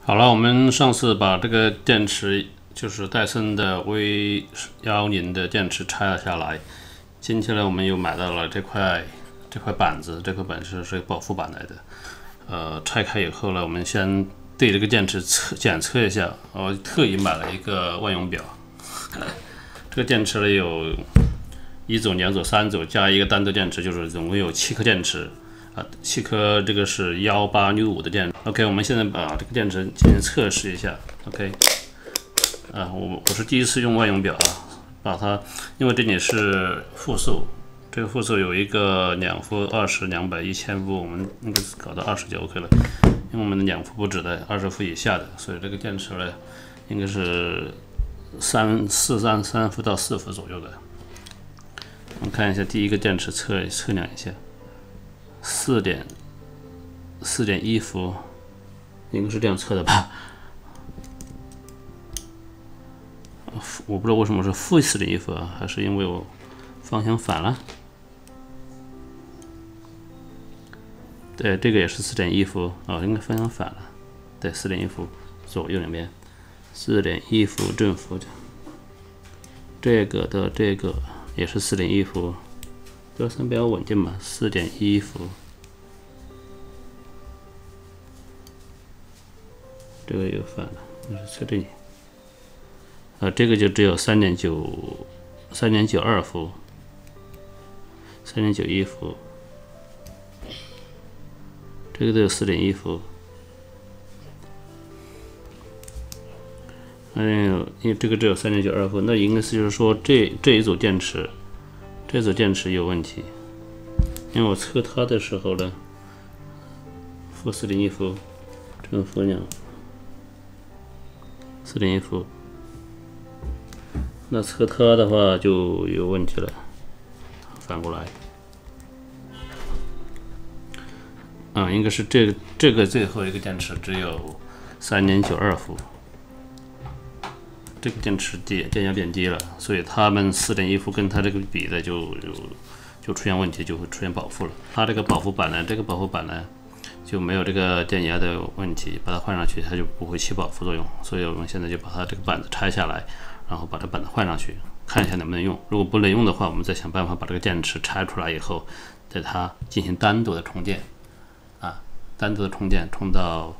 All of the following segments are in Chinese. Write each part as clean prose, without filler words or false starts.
好了，我们上次把这个电池，就是戴森的 V10的电池拆了下来。今天呢，我们又买到了这块板子，这块板子是保护板来的。拆开以后呢，我们先对这个电池检测一下。我特意买了一个万用表。这个电池呢有1组、2组、3组，加一个单独电池，就是总共有7颗电池。7颗，这个是1865的电池。OK， 我们现在把这个电池进行测试一下。OK， 我是第一次用万用表把它，因为这里是负数，这个负数有一个2伏、20、200、1000伏，我们应该搞到20就 OK 了。因为我们的2伏不止的，20伏以下的，所以这个电池呢应该是3伏到4伏左右的。我们看一下第一个电池测量一下。4.1伏，应该是这样测的吧？我不知道为什么是负4.1伏还是因为我方向反了？对，这个也是4.1伏应该方向反了。对，4.1伏左右两边，4.1伏正负的。这个的这个也是4.1伏。标三比较稳定嘛，4.1伏。这个又反了，那是测这里。这个就只有3.92伏，3.91伏。这个都有4.1伏。因为这个只有3.92伏，那应该是就是说这一组电池。这组电池有问题，因为我测它的时候呢，负4.1伏，正负2， 4.1伏，那测它的话就有问题了，反过来，应该是这个最后一个电池只有3.92伏。这个电池电压变低了，所以它们4.1伏跟它这个比的就出现问题，就会出现保护了。它这个保护板呢，就没有这个电压的问题，把它换上去，它就不会起保护作用。所以我们现在就把它这个板子拆下来，然后把这板子换上去，看一下能不能用。如果不能用的话，我们再想办法把这个电池拆出来以后，在它进行单独的充电，单独的充电充到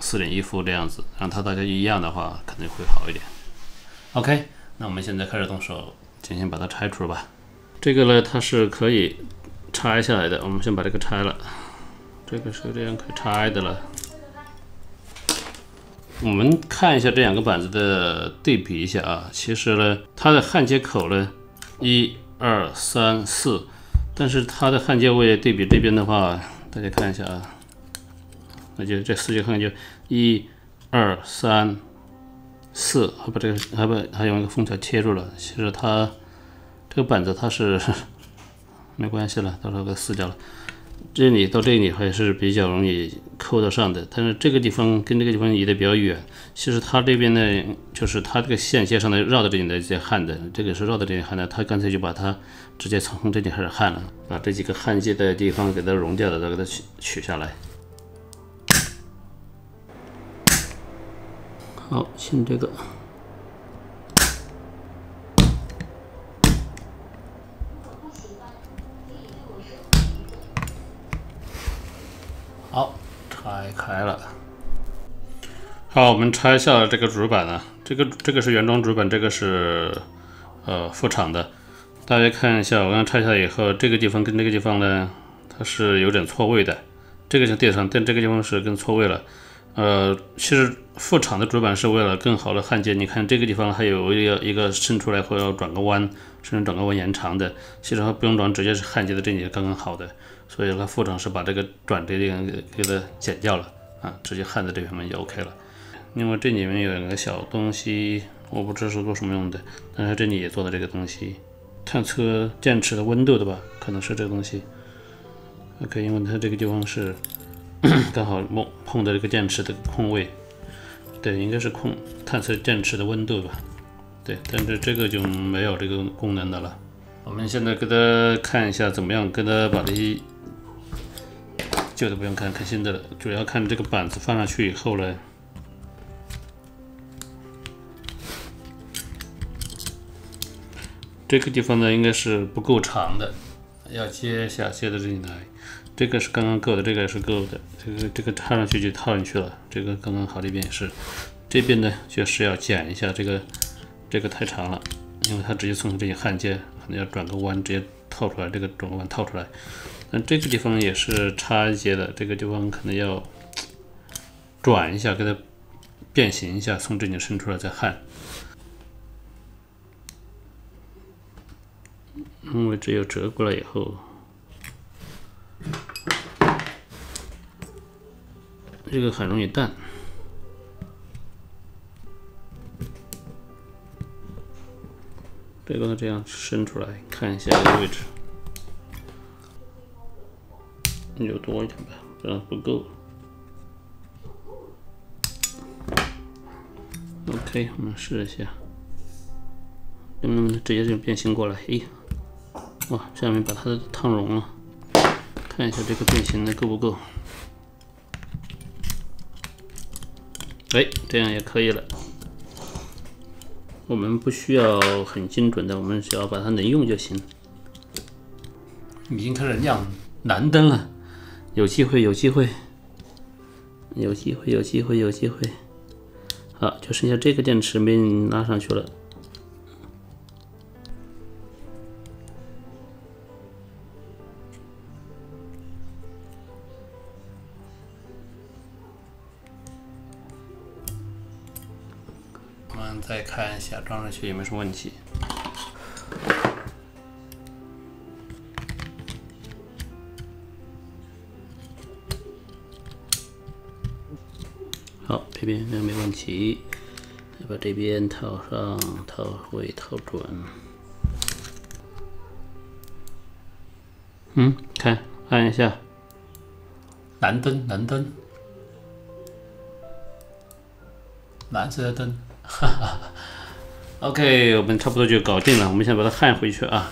4.1伏这样子，让它大家一样的话，可能会好一点。OK， 那我们现在开始动手进行把它拆除吧。这个呢，它是可以拆下来的，我们先把这个拆了。这个是这样可以拆的了。我们看一下这两个板子的对比一下其实呢，它的焊接口呢，1、2、3、4，但是它的焊接位对比这边的话，大家看一下那就这4节焊就1、2、3、4，还用一个封条贴住了。其实它这个板子它是没关系了，到时候给撕掉了。这里到这里还是比较容易抠得上的，但是这个地方跟这个地方离得比较远。其实它这边呢，就是它这个线接上的绕到这里的这些焊的，这个是绕到这里焊的，它干脆就把它直接从这里开始焊了，把这几个焊接的地方给它熔掉的，再给它取下来。好，先这个。好，拆开了。好，我们拆下了这个主板了。这个是原装主板，这个是副厂的。大家看一下，我刚拆下来以后，这个地方跟这个地方呢，它是有点错位的。这个是对上，但这个地方是跟错位了。其实副厂的主板是为了更好的焊接，你看这个地方还有一个伸出来或要转个弯，甚至转个弯延长的，其实它不用转，直接是焊接的这里刚刚好的，所以它副厂是把这个转这地方给它剪掉了直接焊在这方面就 OK 了。另外这里面有一个小东西，我不知道是做什么用的，但是这里也做的这个东西，探测电池的温度的吧，可能是这个东西。OK， 因为它这个地方是刚好碰到这个电池的空位，对，应该是探测电池的温度吧，对，但是这个就没有这个功能的了。我们现在给大家看一下怎么样给大家把这些旧的不用看，看新的了。主要看这个板子放上去以后呢，这个地方呢应该是不够长的，要接一下，接到这里来。这个是刚刚够的，这个也是够的。这个套上去就套进去了，这个刚刚好。这边也是，这边呢就是要剪一下，这个太长了，因为它直接从这里焊接，可能要转个弯，直接套出来，这个转个弯套出来。那这个地方也是插一节的，这个地方可能要转一下，给它变形一下，从这里伸出来再焊。因为只有折过来以后，这个很容易断。这个这样伸出来，看一下这个位置，留多一点吧，这样不够。OK， 我们试一下，能不能直接就变形过来？诶，哇，下面把它烫融了，看一下这个变形的够不够？哎，这样也可以了。我们不需要很精准的，我们只要把它能用就行。已经开始亮蓝灯了，有机会，有机会，有机会，有机会，有机会。好，就剩下这个电池没拉上去了。我们再看一下装上去有没有什么问题。好，这边应该没问题。再把这边套上，套回，套准。看，按一下，蓝灯，蓝灯，蓝色的灯，哈哈。OK， 我们差不多就搞定了。我们先把它焊回去啊。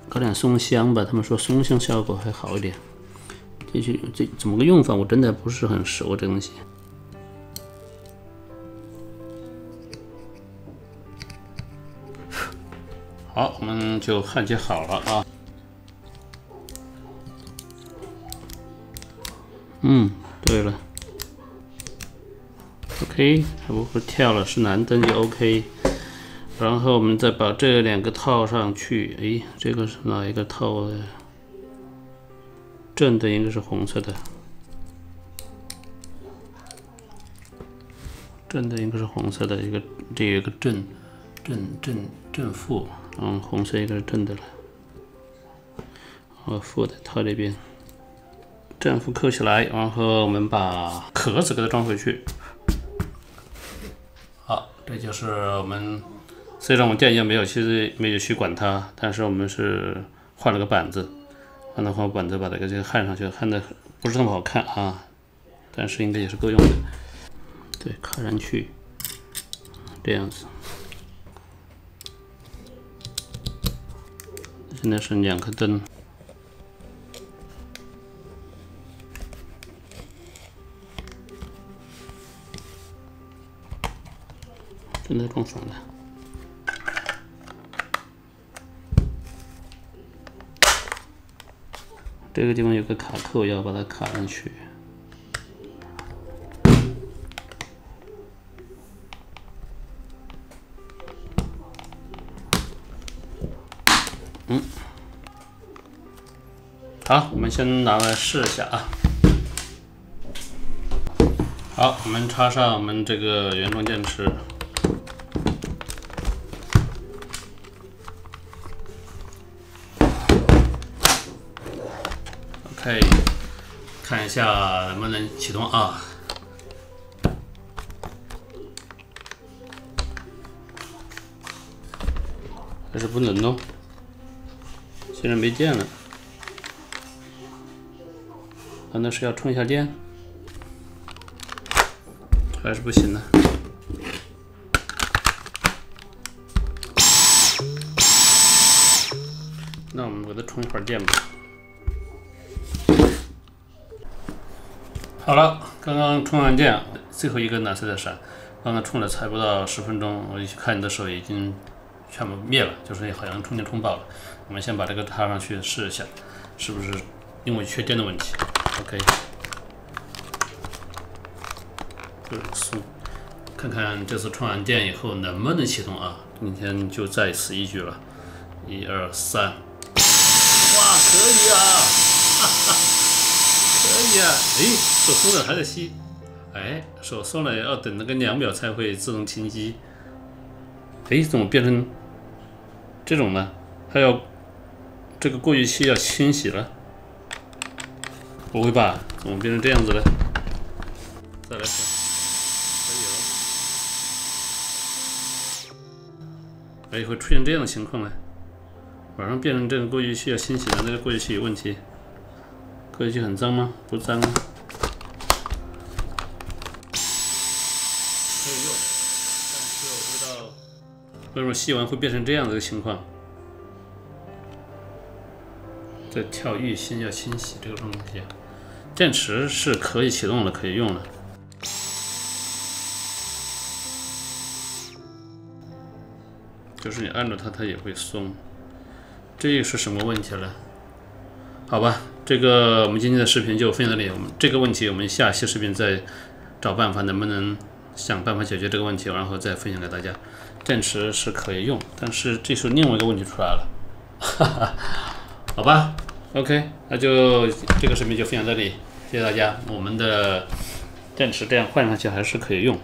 搞点松香吧，他们说松香效果还好一点。这怎么个用法，我真的不是很熟这东西。好，我们就焊接好了啊。对了 ，OK， 还不会跳了，是蓝灯就 OK。然后我们再把这两个套上去。诶，这个是哪一个套的？正的应该是红色的，正的应该是红色的，这有一个正负，红色应该是正的了。负的套这边，正负扣起来，然后我们把壳子给它装回去。好，这就是我们。虽然我们电压其实没有去管它，但是我们是换了个板子，换了板子把这个焊上去，焊的不是那么好看啊，但是应该也是够用的。对，卡上去，这样子。现在是2颗灯。真的更爽了。这个地方有个卡扣，要把它卡上去。好，我们先拿来试一下啊。好，我们插上我们这个原装电池。OK， 看一下能不能启动啊？还是不能哦，现在没电了。难道是要充一下电？还是不行呢？那我们给它充一会儿电吧。好了，刚刚充完电，最后一根蓝色在闪。刚刚充了才不到10分钟，我一去看你的手已经全部灭了，就是好像充电充爆了。我们先把这个插上去试一下，是不是因为缺电的问题 ？OK， 就是松，看看这次充完电以后能不能启动啊？今天就在此一举了，1、2、3，哇，可以啊，哈哈，可以啊，哎，手松了还在吸，哎，手松了要等那个2秒才会自动停机，哎，怎么变成这种呢？还要这个过滤器要清洗了，不会吧？怎么变成这样子了？再来试。哎，会出现这样的情况呢？马上变成这个过滤器要清洗的，那个过滤器有问题。过滤器很脏吗？不脏啊，可以用。但是我不知道为什么吸完会变成这样的情况。这跳滤芯要清洗这个东西。电池是可以启动的，可以用的。就是你按着它，它也会松。这是什么问题了？好吧，这个我们今天的视频就分享到这里。我们这个问题，我们下期视频再找办法，能不能想办法解决这个问题，然后再分享给大家。电池是可以用，但是这是另外一个问题出来了。哈哈，好吧 ，OK， 那就这个视频就分享到这里，谢谢大家。我们的电池这样换上去还是可以用。